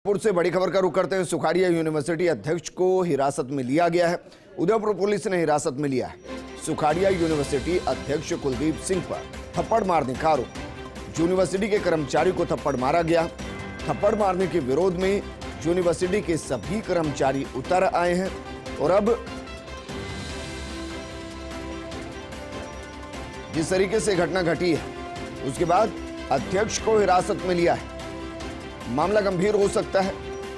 उदयपुर से बड़ी खबर का रुख करते हुए सुखाड़िया यूनिवर्सिटी अध्यक्ष को हिरासत में लिया गया है। उदयपुर पुलिस ने हिरासत में लिया है सुखाड़िया यूनिवर्सिटी अध्यक्ष कुलदीप सिंह पर थप्पड़ मारने का आरोप। यूनिवर्सिटी के कर्मचारी को थप्पड़ मारा गया। थप्पड़ मारने के विरोध में यूनिवर्सिटी के सभी कर्मचारी उतर आए हैं और अब जिस तरीके से घटना घटी है उसके बाद अध्यक्ष को हिरासत में लिया है। मामला गंभीर हो सकता है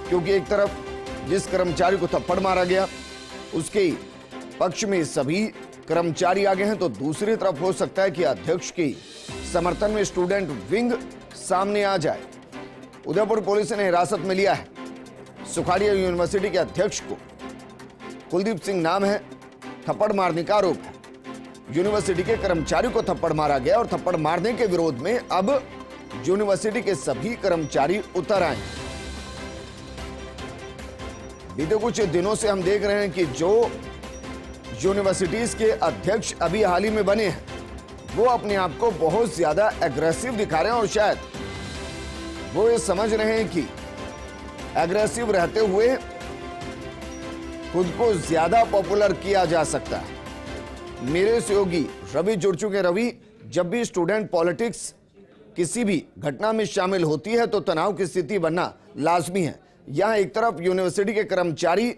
क्योंकि एक तरफ जिस कर्मचारी को थप्पड़ मारा गया उसके पक्ष में सभी कर्मचारी आगे हैं, तो दूसरी तरफ हो सकता है कि अध्यक्ष के समर्थन में स्टूडेंट विंग सामने आ जाए। उदयपुर पुलिस ने हिरासत में लिया है सुखाड़िया यूनिवर्सिटी के अध्यक्ष को। कुलदीप सिंह नाम है। थप्पड़ मारने का आरोप है। यूनिवर्सिटी के कर्मचारी को थप्पड़ मारा गया और थप्पड़ मारने के विरोध में अब यूनिवर्सिटी के सभी कर्मचारी उतर आए। बीते कुछ दिनों से हम देख रहे हैं कि जो यूनिवर्सिटीज के अध्यक्ष अभी हाल ही में बने हैं वो अपने आप को बहुत ज्यादा एग्रेसिव दिखा रहे हैं और शायद वो ये समझ रहे हैं कि एग्रेसिव रहते हुए खुद को ज्यादा पॉपुलर किया जा सकता है। मेरे सहयोगी रवि जुड़ चुके। रवि, जब भी स्टूडेंट पॉलिटिक्स किसी भी घटना में शामिल होती है तो तनाव की स्थिति बनना लाजमी है। यहां एक तरफ यूनिवर्सिटी के कर्मचारी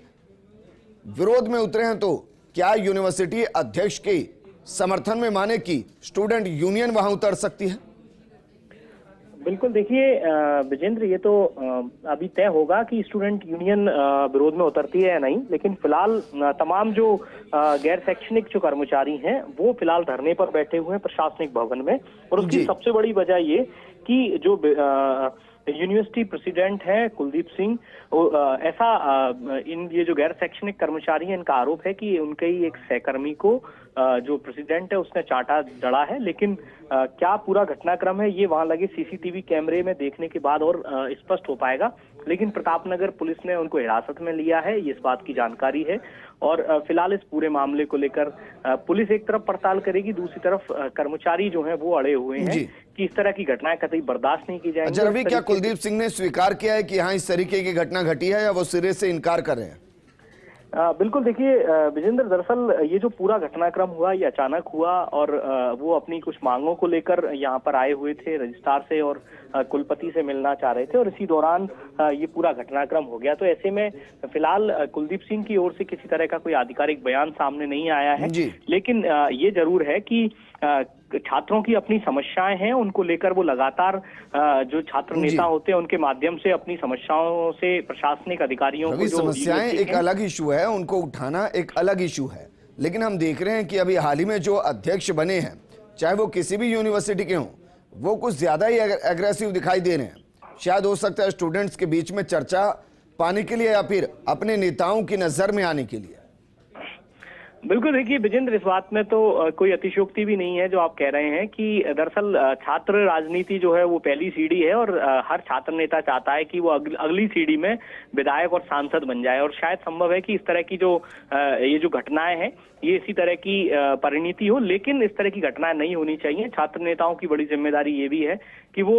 विरोध में उतरे हैं, तो क्या यूनिवर्सिटी अध्यक्ष के समर्थन में माने कि स्टूडेंट यूनियन वहां उतर सकती है? बिल्कुल, देखिए विजेंद्र, ये तो अभी तय होगा कि स्टूडेंट यूनियन विरोध में उतरती है या नहीं, लेकिन फिलहाल तमाम जो गैर शैक्षणिक जो कर्मचारी हैं वो फिलहाल धरने पर बैठे हुए हैं प्रशासनिक भवन में। और उसकी सबसे बड़ी वजह ये कि जो यूनिवर्सिटी प्रेसिडेंट है कुलदीप सिंह, ये जो गैर शैक्षणिक कर्मचारी हैं इनका आरोप है कि उनके ही एक सहकर्मी को जो प्रेसिडेंट है उसने चाटा जड़ा है। लेकिन क्या पूरा घटनाक्रम है ये वहां लगे सीसीटीवी कैमरे में देखने के बाद और स्पष्ट हो पाएगा। लेकिन प्रतापनगर पुलिस ने उनको हिरासत में लिया है, ये इस बात की जानकारी है। और फिलहाल इस पूरे मामले को लेकर पुलिस एक तरफ पड़ताल करेगी, दूसरी तरफ कर्मचारी जो हैं वो अड़े हुए हैं कि इस तरह की घटनाएं कतई बर्दाश्त नहीं की जाएंगी। अच्छा रवि, क्या कुलदीप सिंह ने स्वीकार किया है कि हाँ इस तरीके की घटना घटी है या वो सिरे से इनकार कर रहे हैं? बिल्कुल, देखिए विजेंद्र, दरअसल ये जो पूरा घटनाक्रम हुआ ये अचानक हुआ और वो अपनी कुछ मांगों को लेकर यहाँ पर आए हुए थे, रजिस्ट्रार से और कुलपति से मिलना चाह रहे थे और इसी दौरान ये पूरा घटनाक्रम हो गया। तो ऐसे में फिलहाल कुलदीप सिंह की ओर से किसी तरह का कोई आधिकारिक बयान सामने नहीं आया है, लेकिन ये जरूर है कि छात्रों की अपनी समस्याएं हैं, उनको लेकर वो लगातार जो छात्र नेता होते हैं उनके माध्यम से अपनी समस्याओं से प्रशासनिक अधिकारियों को जो समस्याएं एक अलग इशू है, उनको उठाना एक अलग इशू है। लेकिन हम देख रहे हैं कि अभी हाल ही में जो अध्यक्ष बने हैं, चाहे वो किसी भी यूनिवर्सिटी के हों, वो कुछ ज्यादा ही एग्रेसिव दिखाई दे रहे हैं। शायद हो सकता है स्टूडेंट्स के बीच में चर्चा पाने के लिए या फिर अपने नेताओं की नजर में आने के लिए। बिल्कुल, देखिए विजेंद्र, इस बात में तो कोई अतिशयोक्ति भी नहीं है जो आप कह रहे हैं कि दरअसल छात्र राजनीति जो है वो पहली सीढ़ी है और हर छात्र नेता चाहता है कि वो अगली सीढ़ी में विधायक और सांसद बन जाए। और शायद संभव है कि इस तरह की जो ये जो घटनाएं हैं ये इसी तरह की परिणति हो, लेकिन इस तरह की घटनाएं नहीं होनी चाहिए। छात्र नेताओं की बड़ी जिम्मेदारी ये भी है कि वो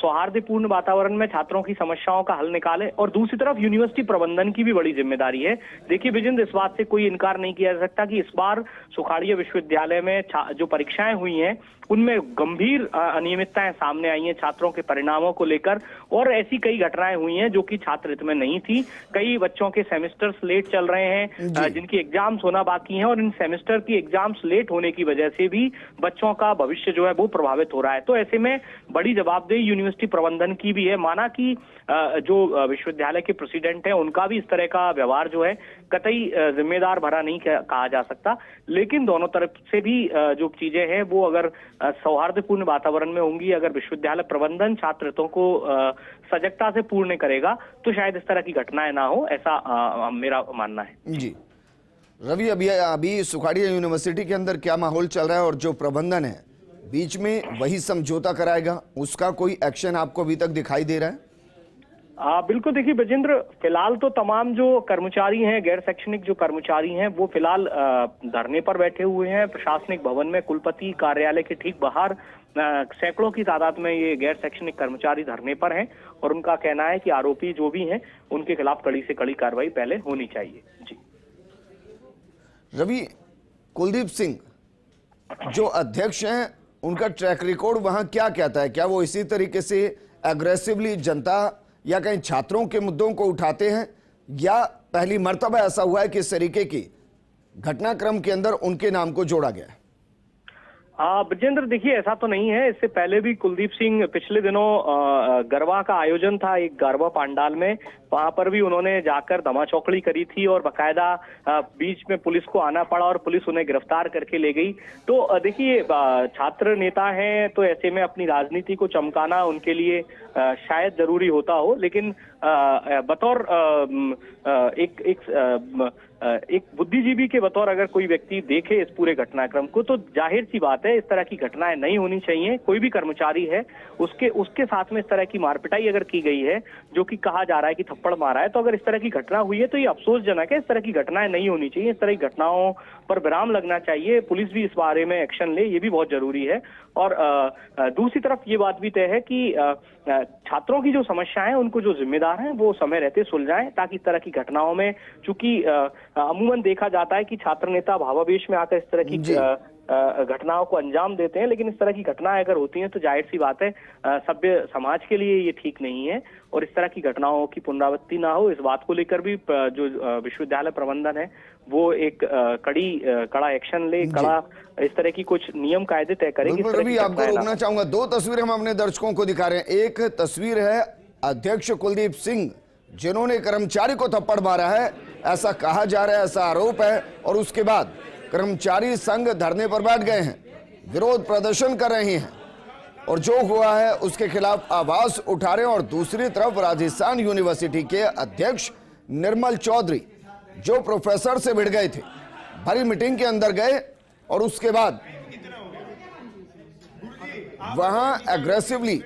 सौहार्दपूर्ण वातावरण में छात्रों की समस्याओं का हल निकाले। और दूसरी तरफ यूनिवर्सिटी प्रबंधन की भी बड़ी जिम्मेदारी है। देखिए विजेंद्र, इस बात से कोई इनकार नहीं किया जा सकता कि इस बार सुखाड़िया विश्वविद्यालय में जो परीक्षाएं हुई हैं उनमें गंभीर अनियमितताएं सामने आई हैं छात्रों के परिणामों को लेकर। और ऐसी कई घटनाएं हुई हैं जो कि छात्र हित में नहीं थी। कई बच्चों के सेमेस्टर्स लेट चल रहे हैं, जिनकी एग्जाम्स होना बाकी हैं, और इन सेमेस्टर की एग्जाम्स लेट होने की वजह से भी बच्चों का भविष्य जो है वो प्रभावित हो रहा है। तो ऐसे में बड़ी जवाबदेही यूनिवर्सिटी प्रबंधन की भी है। माना कि जो विश्वविद्यालय के प्रेसिडेंट है उनका भी इस तरह का व्यवहार जो है कतई जिम्मेदार भरा नहीं कहा जा सकता, लेकिन दोनों तरफ से भी जो चीजें हैं वो अगर सौहार्दपूर्ण वातावरण में होंगी, अगर विश्वविद्यालय प्रबंधन छात्र हितों को सजगता से पूर्ण करेगा तो शायद इस तरह की घटनाएं ना हो, ऐसा मेरा मानना है। जी रवि, अभी सुखाड़िया यूनिवर्सिटी के अंदर क्या माहौल चल रहा है और जो प्रबंधन है बीच में वही समझौता कराएगा, उसका कोई एक्शन आपको अभी तक दिखाई दे रहा है? बिल्कुल, देखिए विजेंद्र, फिलहाल तो तमाम जो कर्मचारी हैं, गैर शैक्षणिक जो कर्मचारी हैं वो फिलहाल धरने पर बैठे हुए हैं प्रशासनिक भवन में, कुलपति कार्यालय के ठीक बाहर सैकड़ों की तादाद में ये गैर शैक्षणिक कर्मचारी धरने पर हैं और उनका कहना है कि आरोपी जो भी हैं उनके खिलाफ कड़ी से कड़ी कार्रवाई पहले होनी चाहिए। जी रवि, कुलदीप सिंह जो अध्यक्ष हैं उनका ट्रैक रिकॉर्ड वहां क्या कहता है? क्या वो इसी तरीके से एग्रेसिवली जनता या कहीं छात्रों के मुद्दों को उठाते हैं, या पहली मर्तबा ऐसा हुआ है कि इस तरीके की घटनाक्रम के अंदर उनके नाम को जोड़ा गया है? ब्रजेंद्र, देखिए ऐसा तो नहीं है। इससे पहले भी कुलदीप सिंह पिछले दिनों गरबा का आयोजन था एक गरबा पंडाल में, वहां पर भी उन्होंने जाकर धमाचौकड़ी करी थी और बकायदा बीच में पुलिस को आना पड़ा और पुलिस उन्हें गिरफ्तार करके ले गई। तो देखिए छात्र नेता हैं तो ऐसे में अपनी राजनीति को चमकाना उनके लिए शायद जरूरी होता हो, लेकिन बतौर एक बुद्धिजीवी के बतौर अगर कोई व्यक्ति देखे इस पूरे घटनाक्रम को तो जाहिर सी बात है इस तरह की घटनाएं नहीं होनी चाहिए। कोई भी कर्मचारी है उसके साथ में इस तरह की मारपिटाई अगर की गई है, जो कि कहा जा रहा है कि थप्पड़ मारा है, तो अगर इस तरह की घटना हुई है तो ये अफसोसजनक है। इस तरह की घटनाएं नहीं होनी चाहिए, इस तरह की घटनाओं पर विराम लगना चाहिए। पुलिस भी इस बारे में एक्शन ले, ये भी बहुत जरूरी है। और दूसरी तरफ ये बात भी तय है कि छात्रों की जो समस्याएं हैं उनको जो जिम्मेदार हैं वो समय रहते सुलझाएं, ताकि इस तरह की घटनाओं में, चूंकि अमूमन देखा जाता है कि छात्र नेता भावावेश में आकर इस तरह की घटनाओं को अंजाम देते हैं, लेकिन इस तरह की घटनाएं अगर होती हैं तो जाहिर सी बात है सभ्य समाज के लिए ये ठीक नहीं है और इस तरह की घटनाओं की पुनरावृत्ति ना हो, इस बात को लेकर भी जो विश्वविद्यालय प्रबंधन है वो एक कड़ा एक्शन ले, कड़ा इस तरह की कुछ नियम कायदे तय करे। रवि, आपको रोकना चाहूंगा, दो तस्वीरें हम अपने दर्शकों को दिखा रहे हैं। एक तस्वीर है अध्यक्ष कुलदीप सिंह जिन्होंने कर्मचारी को थप्पड़ मारा है, ऐसा कहा जा रहा है, ऐसा आरोप है, और उसके बाद कर्मचारी संघ धरने पर बैठ गए हैं, विरोध प्रदर्शन कर रहे हैं और जो हुआ है उसके खिलाफ आवाज उठा रहे हैं। और दूसरी तरफ राजस्थान यूनिवर्सिटी के अध्यक्ष निर्मल चौधरी जो प्रोफेसर से भिड़ गए थे, भरी मीटिंग के अंदर गए और उसके बाद वहां एग्रेसिवली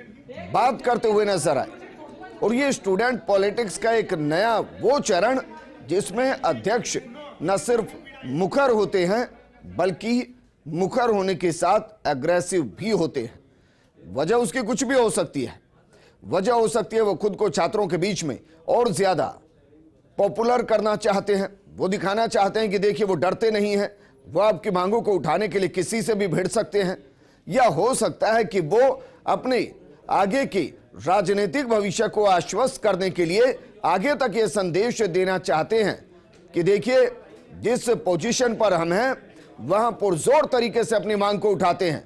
बात करते हुए नजर आए। और ये स्टूडेंट पॉलिटिक्स का एक नया वो चरण जिसमें अध्यक्ष न सिर्फ मुखर होते हैं बल्कि मुखर होने के साथ एग्रेसिव भी होते हैं। वजह उसकी कुछ भी हो सकती है, वजह हो सकती है वो खुद को छात्रों के बीच में और ज्यादा पॉपुलर करना चाहते हैं, वो दिखाना चाहते हैं कि देखिए वो डरते नहीं हैं, वो आपकी मांगों को उठाने के लिए किसी से भी भिड़ सकते हैं। या हो सकता है कि वो अपने आगे के राजनीतिक भविष्य को आश्वस्त करने के लिए आगे तक ये संदेश देना चाहते हैं कि देखिए जिस पोजीशन पर हम हैं वहां पुरजोर तरीके से अपनी मांग को उठाते हैं,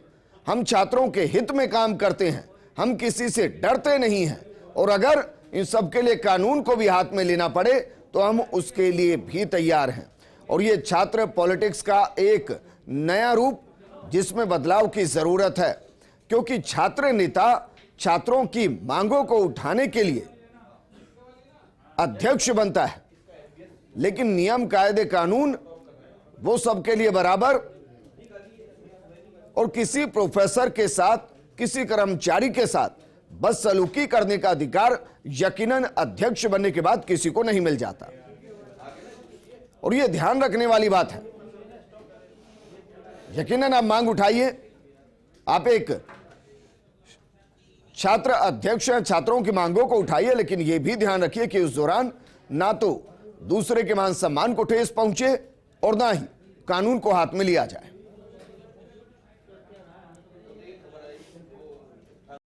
हम छात्रों के हित में काम करते हैं, हम किसी से डरते नहीं हैं और अगर इन सब के लिए कानून को भी हाथ में लेना पड़े तो हम उसके लिए भी तैयार हैं। और ये छात्र पॉलिटिक्स का एक नया रूप जिसमें बदलाव की जरूरत है, क्योंकि छात्र नेता छात्रों की मांगों को उठाने के लिए अध्यक्ष बनता है, लेकिन नियम कायदे कानून वो सबके लिए बराबर, और किसी प्रोफेसर के साथ, किसी कर्मचारी के साथ बदसलूकी करने का अधिकार यकीनन अध्यक्ष बनने के बाद किसी को नहीं मिल जाता। और यह ध्यान रखने वाली बात है। यकीनन आप मांग उठाइए, आप एक छात्र अध्यक्ष हैं, छात्रों की मांगों को उठाइए, लेकिन यह भी ध्यान रखिए कि उस दौरान ना तो दूसरे के मान सम्मान को ठेस पहुंचे और ना ही कानून को हाथ में लिया जाए।